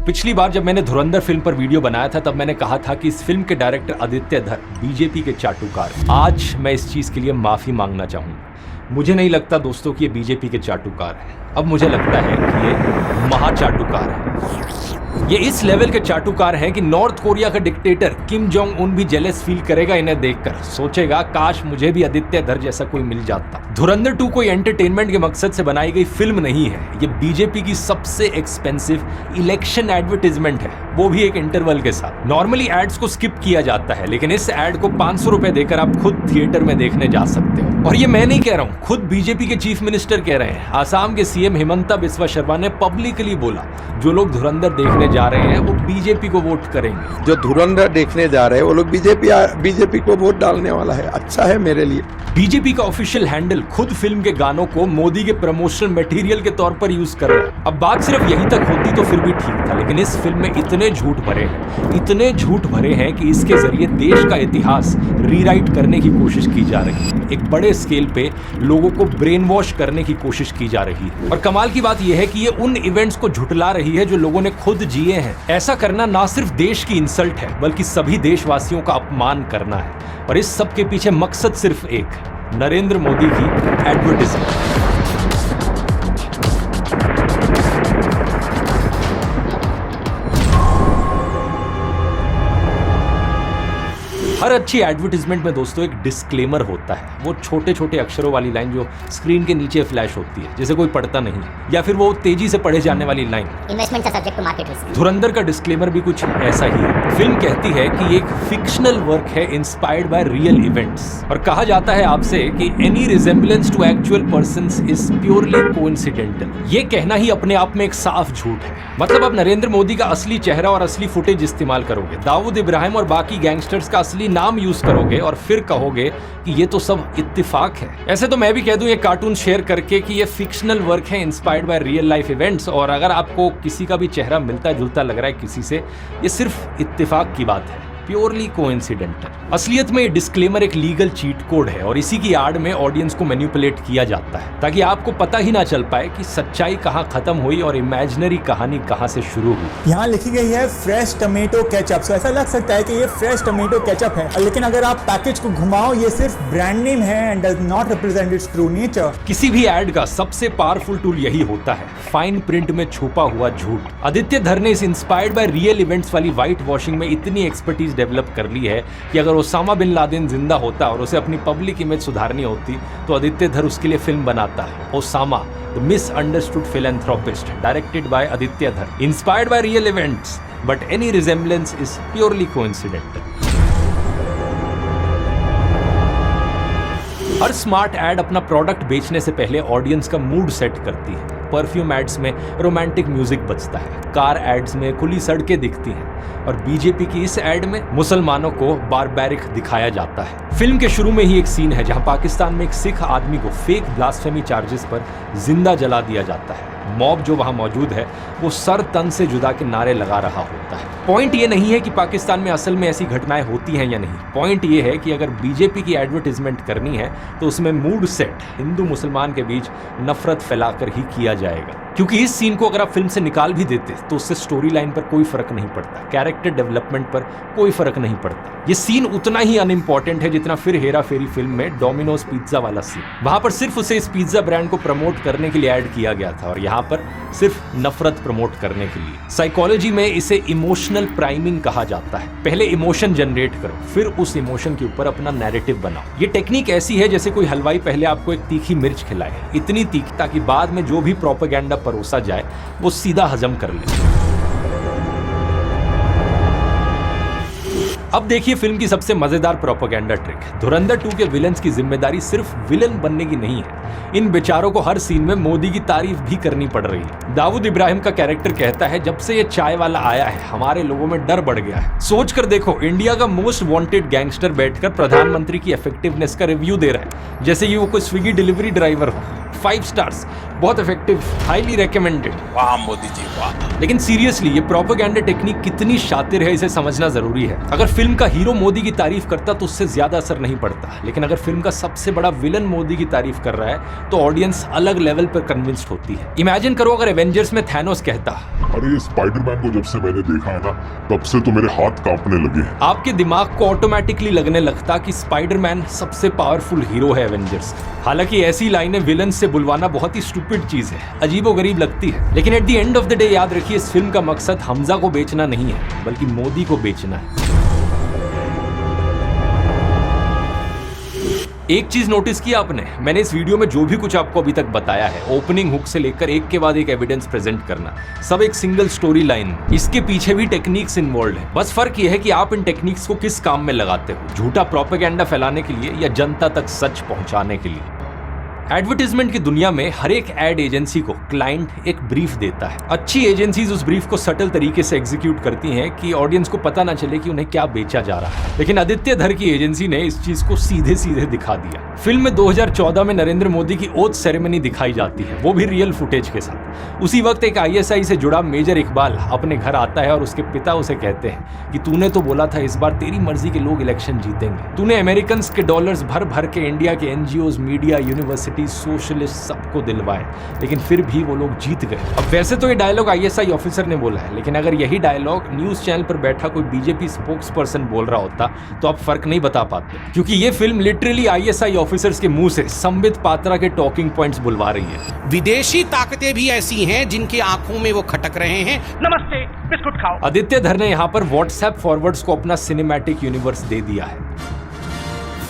पिछली बार जब मैंने धुरंधर फिल्म पर वीडियो बनाया था तब मैंने कहा था कि इस फिल्म के डायरेक्टर आदित्य धर बीजेपी के चाटुकार हैं। आज मैं इस चीज के लिए माफी मांगना चाहूंगा। मुझे नहीं लगता दोस्तों कि ये बीजेपी के चाटुकार हैं। अब मुझे लगता है कि ये महाचाटुकार हैं। ये इस लेवल के चाटुकार हैं कि नॉर्थ कोरिया का डिक्टेटर किम जोंग उन भी जेलस फील करेगा इन्हें देखकर, सोचेगा काश मुझे भी आदित्य धर जैसा कोई मिल जाता। धुरंधर 2 कोई एंटरटेनमेंट के मकसद से बनाई गई फिल्म नहीं है। ये बीजेपी की सबसे एक्सपेंसिव इलेक्शन एडवर्टाइजमेंट है, वो भी एक इंटरवल के साथ। नॉर्मली एड्स को स्किप किया जाता है, लेकिन इस एड को 500 रुपए देकर आप खुद थिएटर में देखने जा सकते हो। और ये मैं नहीं कह रहा हूँ, खुद बीजेपी के चीफ मिनिस्टर कह रहे हैं। आसाम के सीएम हिमंता बिस्वा शर्मा ने पब्लिकली बोला जो लोग धुरंधर देखने जा रहे हैं वो बीजेपी को वोट करेंगे। जो धुरंधर देखने जा रहे हैं वो लोग बीजेपी को वोट डालने वाला है। अच्छा है मेरे लिए। बीजेपी का ऑफिशियल हैंडल खुद फिल्म के गानों को मोदी के प्रमोशनल मटेरियल के तौर पर यूज कर रहा है। अब बात सिर्फ यहीं तक होती तो फिर भी ठीक था, लेकिन इस फिल्म में इतने झूठ भरे हैं कि इसके जरिए देश का इतिहास रीराइट करने की कोशिश की जा रही है। एक बड़े स्केल पे लोगों को ब्रेन वॉश करने की कोशिश की जा रही है। और कमाल की बात यह है कि ये उन इवेंट्स को झुठला रही है जो लोगों ने खुद जिए हैं। ऐसा करना ना सिर्फ देश की इंसल्ट है बल्कि सभी देशवासियों का अपमान करना है। और इस सब के पीछे मकसद सिर्फ एक, नरेंद्र मोदी की एडवर्टाइजमेंट। हर अच्छी एडवर्टाइजमेंट में दोस्तों एक डिस्क्लेमर होता है। वो छोटे छोटे अक्षरों वाली लाइन जो स्क्रीन के नीचे फ्लैश होती है, जिसे कोई पढ़ता नहीं, या फिर वो तेजी से पढ़े जाने वाली line, investment subject to market risk. Dhurandhar का डिस्क्लेमर भी कुछ ऐसा ही है। फिल्म कहती है कि ये एक फिक्शनल वर्क है इंस्पायर्ड बाय रियल इवेंट्स, और कहा जाता है आपसे कि any resemblance to actual persons is purely coincidental. ये कहना ही अपने आप में एक साफ झूठ है। मतलब आप नरेंद्र मोदी का असली चेहरा और असली फुटेज इस्तेमाल करोगे, दाऊद इब्राहिम और बाकी गैंगस्टर्स का असली नाम यूज करोगे और फिर कहोगे कि ये तो सब इत्तेफाक है। ऐसे तो मैं भी कह दूं ये कार्टून शेयर करके कि ये फिक्शनल वर्क है inspired by real life events, और अगर आपको किसी का भी चेहरा मिलता जुलता लग रहा है किसी से, ये सिर्फ इत्तेफाक की बात है, प्योरली कोइंसिडेंटल। असलियत में ये डिस्क्लेमर एक लीगल चीट कोड है और इसी की आड़ में ऑडियंस को मैनिपुलेट किया जाता है ताकि आपको पता ही ना चल पाए कि सच्चाई कहां खत्म हुई और इमेजिनरी कहानी कहां से शुरू हुई। यहाँ लिखी गई है फ्रेश टमेटो केचप। सो ऐसा लग सकता है कि ये फ्रेश टमेटो केचप है, लेकिन अगर आप पैकेज को घुमाओ ये सिर्फ ब्रांड नेम है and does not represent it's true nature. किसी भी एड का सबसे पावरफुल टूल यही होता है, फाइन प्रिंट में छुपा हुआ झूठ। आदित्य धर ने इस इंस्पायर्ड बाय रियल इवेंट्स वाली व्हाइट वॉशिंग में इतनी एक्सपर्टीज डेवलप कर ली है कि अगर ओसामा बिन लादेन जिंदा होता और उसे अपनी पब्लिक इमेज सुधारनी होती तो आदित्य धर उसके लिए फिल्म बनाता है, Osama the misunderstood philanthropist, directed by Aditya Dhar, inspired by real events, but any resemblance is purely coincidental. हर स्मार्ट एड अपना प्रोडक्ट बेचने से पहले ऑडियंस का मूड सेट करती है। परफ्यूम एड्स में रोमांटिक म्यूजिक बजता है, कार एड्स में खुली सड़कें दिखती हैं, और बीजेपी की इस एड में मुसलमानों को बारबैरिक दिखाया जाता है। फिल्म के शुरू में ही एक सीन है जहां पाकिस्तान में एक सिख आदमी को फेक ब्लास्फेमी चार्जेस पर जिंदा जला दिया जाता है। मॉब जो वहां मौजूद है वो सर तन से जुदा के नारे लगा रहा होता है। पॉइंट ये नहीं है कि पाकिस्तान में असल में ऐसी घटनाएं होती हैं या नहीं, पॉइंट ये है कि अगर बीजेपी की एडवर्टाइजमेंट करनी है तो उसमें मूड सेट हिंदू मुसलमान के बीच नफरत फैलाकर ही किया जाएगा। क्योंकि इस सीन को अगर आप फिल्म से निकाल भी देते तो उससे स्टोरी लाइन पर कोई फर्क नहीं पड़ता, कैरेक्टर डेवलपमेंट पर कोई फर्क नहीं पड़ता। ये सीन उतना ही अनइम्पॉर्टेंट है जितना फिर हेरा फेरी फिल्म में डोमिनोज पिज्जा वाला सीन। वहां पर सिर्फ उसे इस पिज्जा ब्रांड को प्रमोट करने के लिए ऐड किया गया था और यहाँ पर सिर्फ नफरत प्रमोट करने के लिए। साइकोलॉजी में इसे इमोशनल प्राइमिंग कहा जाता है। पहले इमोशन जनरेट करो, फिर उस इमोशन के ऊपर अपना नैरेटिव बनाओ। ये टेक्निक ऐसी है जैसे कोई हलवाई पहले आपको एक तीखी मिर्च खिलाए, इतनी तीखी ताकि बाद में जो भी प्रोपेगेंडा परोसा जाए वो सीधा हजम कर ले। अब देखिए फिल्म की सबसे मजेदार प्रोपेगेंडा ट्रिक। धुरंधर 2 के विलेंस की जिम्मेदारी सिर्फ विलन बनने की नहीं है, इन बेचारों को हर सीन में मोदी की तारीफ भी करनी पड़ रही है। दाऊद इब्राहिम का कैरेक्टर कहता है जब से ये चाय वाला आया है हमारे लोगों में डर बढ़ गया है। सोच कर देखो, इंडिया का मोस्ट वांटेड गैंगस्टर बैठकर प्रधानमंत्री की इफेक्टिवनेस का रिव्यू दे रहा है जैसे ये वो कोई स्विगी डिलीवरी ड्राइवर हो। 5 स्टार्स, बहुत इफेक्टिव, हाईली रेकमेंडेड। वाह मोदी जी वाह। लेकिन सीरियसली ये प्रोपेगेंडा टेक्निक कितनी शातिर है इसे समझना जरूरी है। अगर फिल्म का हीरो मोदी की तारीफ करता तो उससे ज्यादा असर नहीं पड़ता, लेकिन अगर फिल्म का सबसे बड़ा विलन मोदी की तारीफ कर रहा है तो ऑडियंस अलग लेवल पर कन्विंस्ड होती है। इमेजिन करो अगर एवेंजर्स में थैनोस कहता, अरे ये स्पाइडरमैन को जब से मैंने देखा है ना, तब से तो मेरे हाथ कांपने लगे हैं। आपके दिमाग को ऑटोमेटिकली लगने लगता कि स्पाइडरमैन सबसे पावरफुल हीरो है एवेंजर्स। हालांकि ऐसी लाइनें विलन से बुलवाना बहुत ही स्टूपिड चीज है, अजीबोगरीब लगती है, लेकिन at the end of the day याद रखिए इस फिल्म का मकसद हमजा को बेचना नहीं है, बल्कि मोदी को बेचना है। एक चीज नोटिस किया आपने, मैंने इस वीडियो में जो भी कुछ आपको अभी तक बताया है, ओपनिंग हुक से लेकर एक के बाद एक एविडेंस प्रेजेंट करना, सब एक सिंगल स्टोरी लाइन, इसके पीछे भी टेक्निक्स इन्वॉल्व है। बस फर्क यह है कि आप इन टेक्निक्स को किस काम में लगाते हो, झूठा प्रोपेगेंडा फैलाने के लिए या जनता तक सच पहुंचाने के लिए। एडवर्टीजमेंट की दुनिया में हर एक एड एजेंसी को क्लाइंट एक ब्रीफ देता है। अच्छी एजेंसीज उस ब्रीफ को सटल तरीके से एग्जीक्यूट करती हैं कि ऑडियंस को पता ना चले कि उन्हें क्या बेचा जा रहा है, लेकिन आदित्य धर की एजेंसी ने इस चीज को सीधे सीधे दिखा दिया। फिल्म में 2014 में नरेंद्र मोदी की ओथ सेरेमनी दिखाई जाती है, वो भी रियल फुटेज के साथ। उसी वक्त एक ISI से जुड़ा मेजर इकबाल अपने घर आता है और उसके पिता उसे कहते हैं कि तूने तो बोला था इस बार तेरी मर्जी के लोग इलेक्शन जीतेंगे, तूने अमेरिकन के डॉलर्स भर भर के इंडिया के NGOs, मीडिया, यूनिवर्सिटी, सोशलिस्ट सबको दिलवाए, लेकिन फिर भी वो लोग जीत गए। अब वैसे तो ये डायलॉग ISI ऑफिसर ने बोला है, लेकिन अगर यही डायलॉग न्यूज चैनल पर बैठा कोई बीजेपी स्पोक्स पर्सन बोल रहा होता तो आप फर्क नहीं बता पाते, क्योंकि ये फिल्म लिटरली ISI ऑफिसर्स के मुंह से संबित पात्रा के टॉकिंग पॉइंट्स बुलवा रही है। विदेशी ताकतें भी ऐसी हैं जिनकी आंखों में वो खटक रहे हैं। नमस्ते, बिस्कुट खाओ। आदित्य धर ने यहाँ पर व्हाट्सएप फॉरवर्ड्स को अपना सिनेमैटिक यूनिवर्स दे दिया है।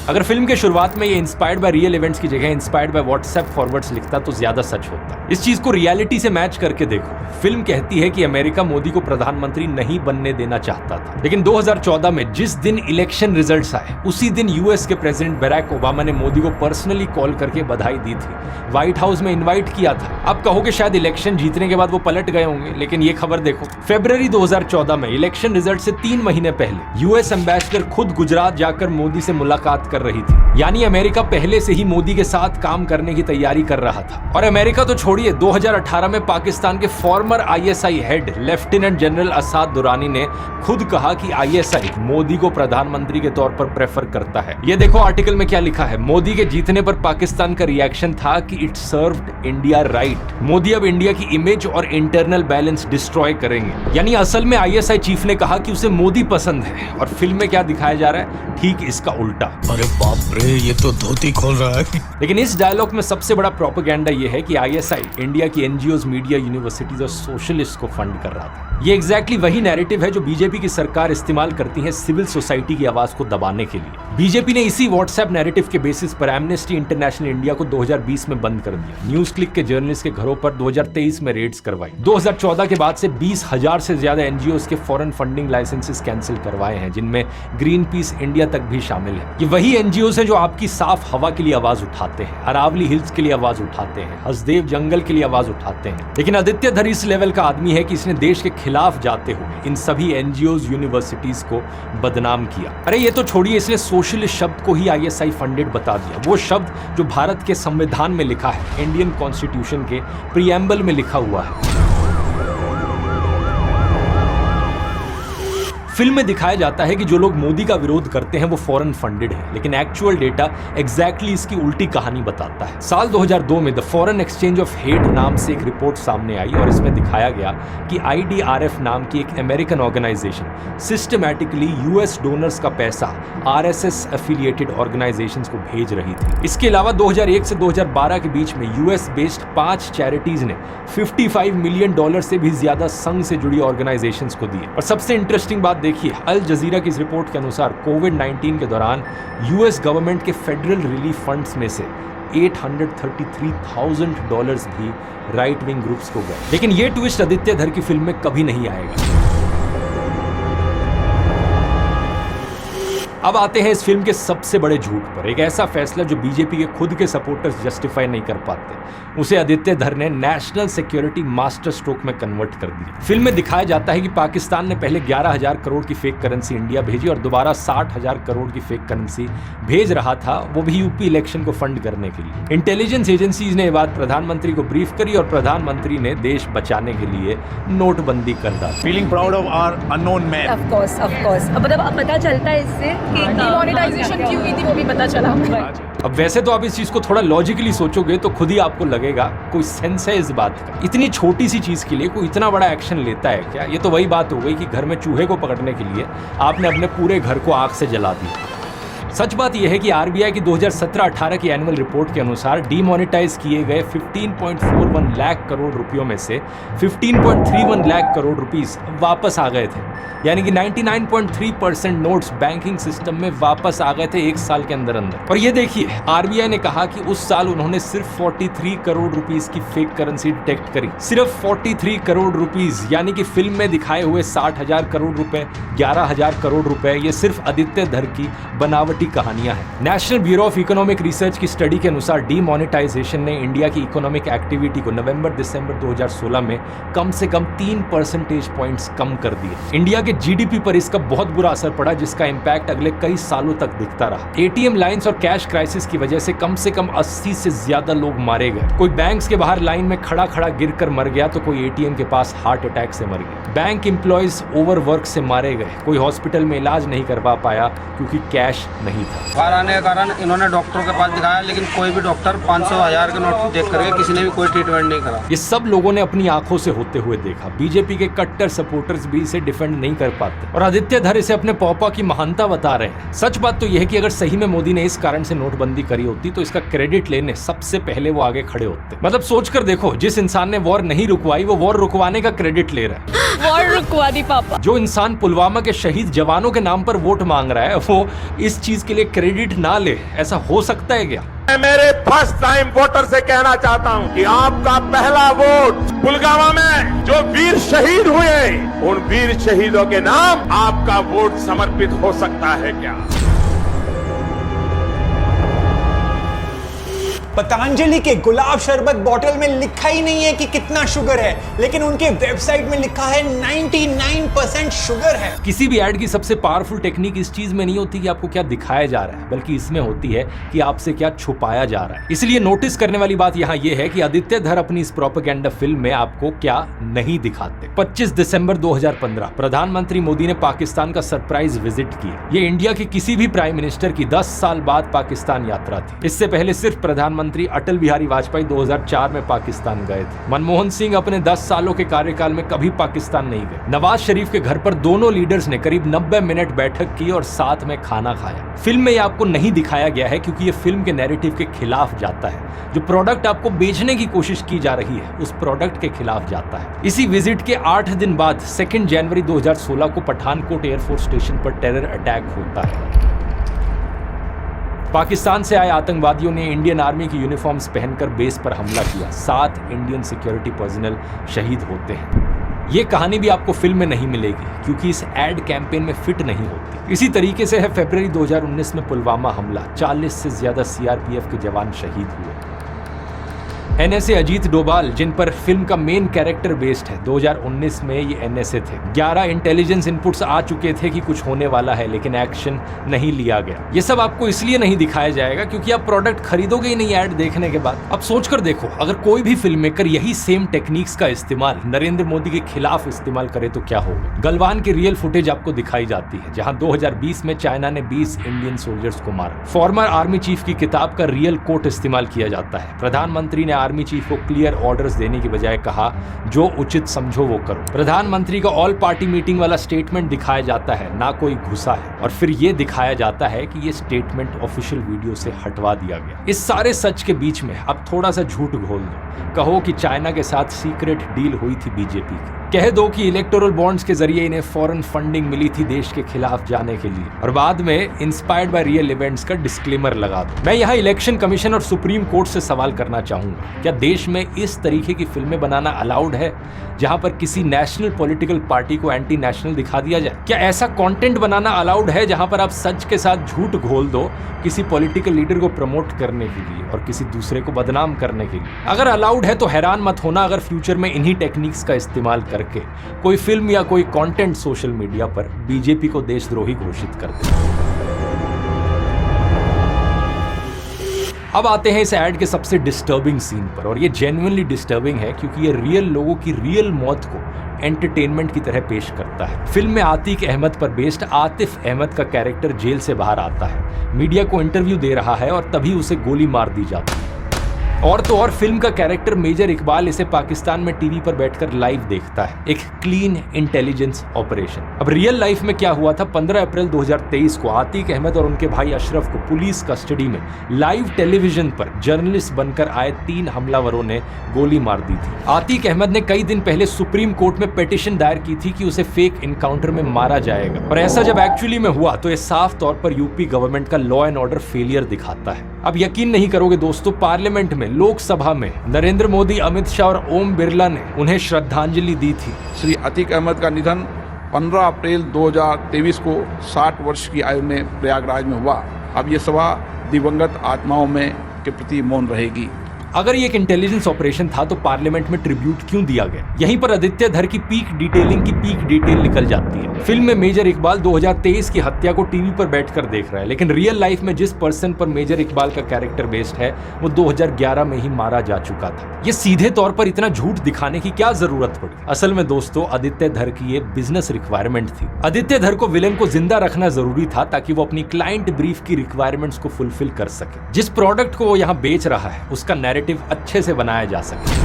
अगर फिल्म के शुरुआत में ये इंस्पायर्ड बाय रियल इवेंट्स की जगह इंस्पायर्ड बाय व्हाट्सएप फॉरवर्ड्स लिखता तो ज्यादा सच होता। इस चीज को रियलिटी से मैच करके देखो। फिल्म कहती है कि अमेरिका मोदी को प्रधानमंत्री नहीं बनने देना चाहता था, लेकिन 2014 में जिस दिन इलेक्शन रिजल्ट्स आए उसी दिन US के प्रेसिडेंट बराक ओबामा ने मोदी को पर्सनली कॉल करके बधाई दी थी, व्हाइट हाउस में इन्वाइट किया था। आप कहोगे शायद इलेक्शन जीतने के बाद वो पलट गए होंगे, लेकिन ये खबर देखो, फरवरी 2014 में इलेक्शन रिजल्ट से 3 महीने पहले US एम्बेसडर खुद गुजरात जाकर मोदी से मुलाकात कर रही थी। यानी अमेरिका पहले से ही मोदी के साथ काम करने की तैयारी कर रहा था। और अमेरिका तो छोड़िए, 2018 में पाकिस्तान के former ISI head lieutenant general Asad Durrani ने खुद कहा कि ISI मोदी को प्रधानमंत्री के तौर पर प्रेफर करता है। ये देखो आर्टिकल में क्या लिखा है, मोदी के जीतने पर पाकिस्तान का रिएक्शन था कि it served India right. Modi अब इंडिया की इमेज और इंटरनल बैलेंस डिस्ट्रॉय करेंगे। यानी असल में ISI चीफ ने कहा कि उसे मोदी पसंद है, और फिल्म में क्या दिखाया जा रहा है, ठीक इसका उल्टा। अरे बाप रे, ये तो धोती खोल रहा है। लेकिन इस डायलॉग में सबसे बड़ा प्रोपेगेंडा ये है कि ISI इंडिया की NGOs, मीडिया, यूनिवर्सिटीज और सोशलिस्ट को फंड कर रहा था। ये एग्जैक्टली वही नैरेटिव है जो बीजेपी की सरकार इस्तेमाल करती है सिविल सोसाइटी की आवाज को दबाने के लिए। बीजेपी ने इसी व्हाट्सएप नैरेटिव के बेसिस पर एमनेस्टी इंटरनेशनल इंडिया को 2020 में बंद कर दिया। न्यूज क्लिक के जर्नलिस्ट के घरों पर 2023 में रेड्स करवाई। 2014 के बाद से 20,000 से ज्यादा NGOs के फॉरेन फंडिंग लाइसेंसेस कैंसिल करवाए हैं, जिनमें ग्रीन पीस इंडिया तक भी शामिल है। ये वही NGOs हैं जो आपकी साफ हवा के लिए आवाज उठाते हैं, अरावली हिल्स के लिए आवाज उठाते हैं, हसदेव जंगल के लिए आवाज उठाते हैं। लेकिन आदित्य धर इस लेवल का आदमी है कि इसने देश के खिलाफ जाते हुए इन सभी NGOs, यूनिवर्सिटीज को बदनाम किया। अरे ये तो छोड़िए, इसने सोशलिस्ट शब्द को ही ISI फंडेड बता दिया, वो शब्द जो भारत के संविधान में लिखा है, इंडियन कॉन्स्टिट्यूशन के प्रीएम्बल में लिखा हुआ है। फिल्म में दिखाया जाता है कि जो लोग मोदी का विरोध करते हैं वो फॉरेन फंडेड है, लेकिन एक्चुअल डेटा एग्जैक्टली इसकी उल्टी कहानी बताता है। साल 2002 में the foreign exchange of hate नाम से एक रिपोर्ट सामने आई और इसमें दिखाया गया कि IDRF नाम की एक American organisation systematically US donors का पैसा RSS एफिलिएटेड ऑर्गेनाइजेशंस को भेज रही थी। इसके अलावा 2001 से 2012 के बीच में US बेस्ड 5 चैरिटीज ने $55 मिलियन से भी ज्यादा संघ से जुड़ी ऑर्गेनाइजेशंस को दिए। और सबसे इंटरेस्टिंग बात देखिए, अल जजीरा की इस रिपोर्ट के अनुसार कोविड-19 के दौरान US गवर्नमेंट के फेडरल रिलीफ फंड्स में से $833,000 भी राइट विंग ग्रुप्स को गए। लेकिन ये ट्विस्ट आदित्य धर की फिल्म में कभी नहीं आएगा। अब आते हैं इस फिल्म के सबसे बड़े झूठ पर। एक ऐसा फैसला जो बीजेपी के खुद के सपोर्टर्स जस्टिफाई नहीं कर पाते, उसे आदित्य धर ने नेशनल सिक्योरिटी मास्टर स्ट्रोक में कन्वर्ट कर दिया। फिल्म में दिखाया जाता है कि पाकिस्तान ने पहले 11,000 करोड़ की फेक करेंसी इंडिया भेजी और दोबारा 60,000 करोड़ की फेक करेंसी भेज रहा था, वो भी यूपी इलेक्शन को फंड करने के लिए। इंटेलिजेंस एजेंसीज ने ये बात प्रधानमंत्री को ब्रीफ करी और प्रधानमंत्री ने देश बचाने के लिए नोटबंदी कर डाली। Feeling proud of our unknown man. Of course मतलब अब पता चलता है इससे कि डिमोनेटाइजेशन क्यों की थी, वो भी पता चला हमें। अब वैसे तो आप इस चीज को थोड़ा लॉजिकली सोचोगे तो खुद ही आपको लगेगा कोई सेंस है इस बात का। इतनी छोटी सी चीज के लिए कोई इतना बड़ा एक्शन लेता है क्या? ये तो वही बात हो गई कि घर में चूहे को पकड़ने के लिए आपने अपने पूरे घर को आग से जला दिया। सच बात यह है कि आरबीआई की 2017-18 की एनुअल रिपोर्ट के अनुसार डीमोनेटाइज किए गए 15.41 लाख करोड़ रुपयों में से 15.31 लाख करोड़ रुपीस वापस आ गए थे, यानी कि 99.3% नोट्स बैंकिंग सिस्टम में वापस आ गए थे एक साल के अंदर अंदर। और ये देखिए, आरबीआई ने कहा कि उस साल उन्होंने सिर्फ 43 करोड़ रुपीस की फेक करेंसी डिटेक्ट करी। सिर्फ 43 करोड़ रुपीस, यानी कि फिल्म में दिखाए हुए 60,000 करोड़ रुपए, 11,000 करोड़ रुपए, ये सिर्फ आदित्य धर की बनावटी कहानियां हैं। National bureau of economic research की स्टडी के अनुसार डीमोनेटाइजेशन ने इंडिया की इकोनॉमिक एक्टिविटी को नवंबर-दिसंबर 2016 में कम से कम 3 परसेंटेज पॉइंट्स कम कर दिए। इंडिया के जीडीपी पर इसका बहुत बुरा असर पड़ा, जिसका इंपैक्ट अगले कई सालों तक दिखता रहा। एटीएम लाइंस और कैश क्राइसिस की वजह से कम 80 से ज्यादा लोग मारे गए। कोई बैंक्स के बाहर लाइन में खड़ा खड़ा गिरकर मर गया तो कोई एटीएम के पास हार्ट अटैक से मर गया। बैंक एम्प्लॉयज ओवरवर्क से मारे गए। कोई हॉस्पिटल में इलाज नहीं करवा पाया क्योंकि कैश नहीं था। बाहर आने के कारण इन्होंने डॉक्टरों के पास दिखाया, लेकिन कोई भी डॉक्टर 500,000 के नोट देख करके किसी ने भी कोई ट्रीटमेंट नहीं करा। ये सब लोगों ने अपनी आंखों से होते हुए देखा। बीजेपी के कट्टर सपोर्टर्स भी इसे डिफेंड नहीं कर पाते और आदित्य धर इसे अपने पौपा की महानता बता रहे हैं। सच बात तो यह है कि अगर सही में मोदी ने इस कारण से नोटबंदी करी होती तो इसका क्रेडिट लेने सबसे पहले वो आगे खड़े होते। मतलब सोचकर देखो, जिस इंसान ने वॉर नहीं रुकवाई वो वॉर रुकवाने का क्रेडिट ले रहा है। वॉर रुकवा दी पापा। जो इंसान पुलवामा के शहीद जवानों के नाम पर वोट मांग रहा है वो इस चीज के लिए क्रेडिट ना ले, ऐसा हो सकता है क्या? मैं मेरे फर्स्ट टाइम वोटर से कहना चाहता हूं कि आपका पहला वोट पुलवामा में जो वीर शहीद हुए, उन वीर शहीदों के नाम आपका वोट समर्पित हो सकता है क्या? पतंजलि के गुलाब शरबत बॉटल में लिखा ही नहीं है कि कितना शुगर है, लेकिन उनके वेबसाइट में लिखा है 99% शुगर है। किसी भी ऐड की सबसे पावरफुल टेक्निक इस चीज में नहीं होती कि आपको क्या दिखाया जा रहा है, बल्कि इसमें होती है कि आपसे क्या छुपाया जा रहा है। इसलिए नोटिस करने वाली बात यहाँ ये है कि आदित्य धर अपनी इस प्रोपेगेंडा फिल्म में आपको क्या नहीं दिखाते। 25 दिसंबर 2015 प्रधानमंत्री मोदी ने पाकिस्तान का सरप्राइज विजिट किया। ये इंडिया के किसी भी प्राइम मिनिस्टर की 10 साल बाद पाकिस्तान यात्रा थी। इससे पहले सिर्फ प्रधानमंत्री अटल बिहारी वाजपेयी 2004 में पाकिस्तान गए थे। मनमोहन सिंह अपने 10 सालों के कार्यकाल में कभी पाकिस्तान नहीं गए। नवाज शरीफ के घर पर दोनों लीडर्स ने करीब 90 मिनट बैठक की और साथ में खाना खाया। फिल्म में ये आपको नहीं दिखाया गया है क्योंकि ये फिल्म के नैरेटिव के खिलाफ जाता है। जो प्रोडक्ट आपको बेचने की कोशिश की जा रही है उस प्रोडक्ट के खिलाफ जाता है। इसी विजिट के 8 दिन बाद 2 जनवरी 2016 को पठानकोट एयरफोर्स स्टेशन पर टेरर अटैक होता है। पाकिस्तान से आए आतंकवादियों ने इंडियन आर्मी की यूनिफॉर्म्स पहनकर बेस पर हमला किया। 7 इंडियन सिक्योरिटी पर्सनल शहीद होते हैं। ये कहानी भी आपको फिल्म में नहीं मिलेगी क्योंकि इस एड कैंपेन में फिट नहीं होती। इसी तरीके से है फरवरी 2019 में पुलवामा हमला। 40 से ज्यादा सीआरपीएफ के जवान शहीद हुए। एनएसए अजीत डोभाल, जिन पर फिल्म का मेन कैरेक्टर बेस्ड है, 2019 में ये एनएसए थे। 11 इंटेलिजेंस इनपुट्स आ चुके थे कि कुछ होने वाला है, लेकिन एक्शन नहीं लिया गया। ये सब आपको इसलिए नहीं दिखाया जाएगा क्योंकि आप प्रोडक्ट खरीदोगे ही नहीं ऐड देखने के बाद। अब सोचकर देखो, अगर कोई भी फिल्म मेकर यही सेम टेक्निक्स का इस्तेमाल नरेंद्र मोदी के खिलाफ इस्तेमाल करे तो क्या होगा। गलवान की रियल फुटेज आपको दिखाई जाती है, जहां 2020 में चाइना ने 20 इंडियन सोल्जर्स को मारा। फॉर्मर आर्मी चीफ की किताब का रियल कोट इस्तेमाल किया जाता है। प्रधानमंत्री ने आर्मी चीफ को क्लियर ऑर्डर्स देने की बजाय कहा, जो उचित समझो वो करो। प्रधानमंत्री का ऑल पार्टी मीटिंग वाला स्टेटमेंट दिखाया जाता है, ना कोई घुसा है। और फिर ये दिखाया जाता है कि ये स्टेटमेंट ऑफिशियल वीडियो से हटवा दिया गया। इस सारे सच के बीच में अब थोड़ा सा झूठ घोल दो। कहो कि चाइना के साथ सीक्रेट डील हुई थी बीजेपी की। कह दो कि इलेक्टोरल बॉन्ड्स के जरिए इन्हें फॉरेन फंडिंग मिली थी देश के खिलाफ जाने के लिए, और बाद में इंस्पायर्ड बाय रियल इवेंट्स का डिस्क्लेमर लगा दो। मैं यहाँ इलेक्शन कमीशन और सुप्रीम कोर्ट से सवाल करना चाहूंगा, क्या देश में इस तरीके की फिल्में बनाना अलाउड है जहां पर किसी नेशनल पॉलिटिकल पार्टी को एंटी नेशनल दिखा दिया जाए? क्या ऐसा कंटेंट बनाना अलाउड है जहां पर आप सच के साथ झूठ घोल दो किसी पॉलिटिकल लीडर को प्रमोट करने के लिए और किसी दूसरे को बदनाम करने के लिए? अगर अलाउड है तो हैरान मत होना अगर फ्यूचर में इन्हीं टेक्निक्स का इस्तेमाल करके कोई फिल्म या कोई कंटेंट सोशल मीडिया पर बीजेपी को देशद्रोही घोषित कर दे। अब आते हैं इस ऐड के सबसे डिस्टर्बिंग सीन पर, और ये जेन्युइनली डिस्टर्बिंग है क्योंकि ये रियल लोगों की रियल मौत को एंटरटेनमेंट की तरह पेश करता है। फिल्म में आतिक अहमद पर बेस्ड आतिफ अहमद का कैरेक्टर जेल से बाहर आता है, मीडिया को इंटरव्यू दे रहा है और तभी उसे गोली मार दी जाती है। और तो और फिल्म का कैरेक्टर मेजर इकबाल इसे पाकिस्तान में टीवी पर बैठकर लाइव देखता है, एक क्लीन इंटेलिजेंस ऑपरेशन। अब रियल लाइफ में क्या हुआ था? 15 अप्रैल 2023 को आतिक अहमद और उनके भाई अशरफ को पुलिस कस्टडी में लाइव टेलीविजन पर जर्नलिस्ट बनकर आए 3 हमलावरों ने गोली मार दी थी। आतिक अहमद ने कई दिन पहले सुप्रीम कोर्ट में पिटीशन दायर की थी कि उसे फेक इनकाउंटर में मारा जाएगा, और ऐसा जब एक्चुअली में हुआ तो ये साफ तौर पर यूपी गवर्नमेंट का लॉ एंड ऑर्डर फेलियर दिखाता है। अब यकीन नहीं करोगे दोस्तों, पार्लियामेंट में, लोकसभा में नरेंद्र मोदी, अमित शाह और ओम बिरला ने उन्हें श्रद्धांजलि दी थी। श्री आतिक अहमद का निधन 15 अप्रैल 2023 को 60 वर्ष की आयु में प्रयागराज में हुआ। अब ये सभा दिवंगत आत्माओं में के प्रति मौन रहेगी। अगर ये एक इंटेलिजेंस ऑपरेशन था तो पार्लियामेंट में ट्रिब्यूट क्यों दिया गया? यहीं पर आदित्य धर की पीक डिटेलिंग की पीक डिटेल निकल जाती है। फिल्म में मेजर इकबाल 2023 की हत्या को टीवी पर बैठकर देख रहा है, लेकिन रियल लाइफ में जिस पर्सन पर मेजर इकबाल का कैरेक्टर बेस्ड है वो 2011 में ही मारा जा चुका था। ये सीधे तौर पर इतना झूठ दिखाने की क्या जरूरत पड़ी? असल में दोस्तों, आदित्य धर की ये बिजनेस रिक्वायरमेंट थी। आदित्य धर को विलेन को जिंदा रखना जरूरी था ताकि वो अपनी क्लाइंट ब्रीफ की रिक्वायरमेंट्स को फुलफिल कर सके। जिस प्रोडक्ट को वो यहाँ बेच रहा है उसका नैरेटिव अच्छे से बनाया जा सके।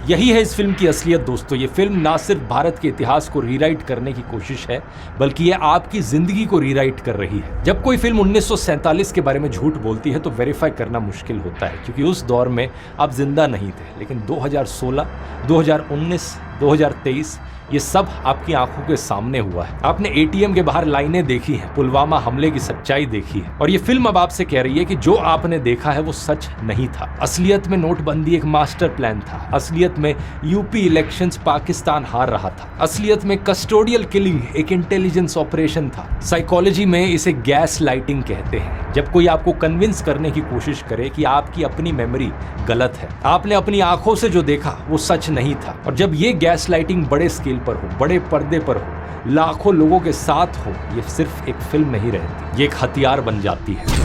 यही है इस फिल्म की असलियत दोस्तों। ये फिल्म ना सिर्फ भारत के इतिहास को रीराइट करने की कोशिश है, बल्कि ये आपकी जिंदगी को रीराइट कर रही है। जब कोई फिल्म 1947 के बारे में झूठ बोलती है तो वेरीफाई करना मुश्किल होता है, क्योंकि उस दौर में आप जिंदा नहीं थे। लेकिन 2016, 2019, 2023 ये सब आपकी आंखों के सामने हुआ है। आपने एटीएम के बाहर लाइनें देखी हैं, पुलवामा हमले की सच्चाई देखी है, और ये फिल्म अब आपसे कह रही है कि जो आपने देखा है वो सच नहीं था। असलियत में नोटबंदी एक मास्टर प्लान था। असलियत में यूपी इलेक्शंस पाकिस्तान हार रहा था। असलियत में कस्टोडियल किलिंग एक इंटेलिजेंस ऑपरेशन था। साइकोलॉजी में इसे गैस लाइटिंग कहते हैं, जब कोई आपको कन्विंस करने की कोशिश करे कि आपकी अपनी मेमोरी गलत है, आपने अपनी आंखों से जो देखा वो सच नहीं था। और जब ये गैस लाइटिंग बड़े स्केल पर हो, बड़े पर्दे पर हो, लाखों लोगों के साथ हो, ये सिर्फ एक फिल्म नहीं रहती, ये एक हथियार बन जाती है।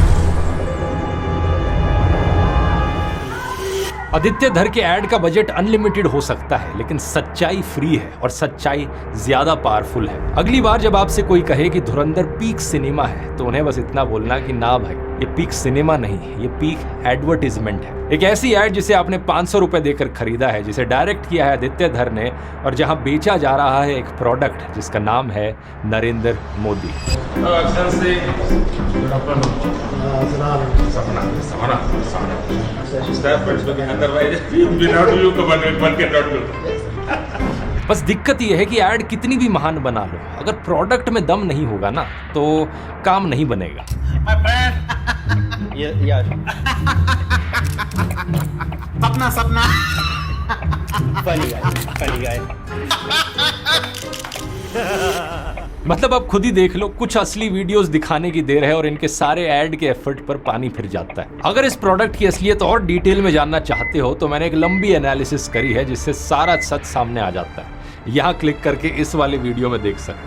आदित्य धर के ऐड का बजट अनलिमिटेड हो सकता है, लेकिन सच्चाई फ्री है और सच्चाई ज्यादा पावरफुल है। अगली बार जब आपसे कोई कहे कि धुरंधर पीक सिनेमा है तो उन्हें बस इतना बोलना कि ना भाई, ये पीक सिनेमा नहीं, ये पीक एडवर्टीजमेंट है। एक ऐसी ऐड जिसे आपने 500 रुपए देकर खरीदा है, जिसे डायरेक्ट किया है आदित्य धर ने, और जहां बेचा जा रहा है एक प्रोडक्ट जिसका नाम है नरेंद्र मोदी। बस दिक्कत यह है कि ऐड कितनी भी महान बना लो, अगर प्रोडक्ट में दम नहीं होगा ना तो काम नहीं बनेगा। सपना funny guy. मतलब अब खुद ही देख लो, कुछ असली वीडियोस दिखाने की देर है और इनके सारे ऐड के एफर्ट पर पानी फिर जाता है। अगर इस प्रोडक्ट की असलियत और डिटेल में जानना चाहते हो तो मैंने एक लंबी एनालिसिस करी है जिससे सारा सच सामने आ जाता है। यहाँ क्लिक करके इस वाले वीडियो में देख सकते हो।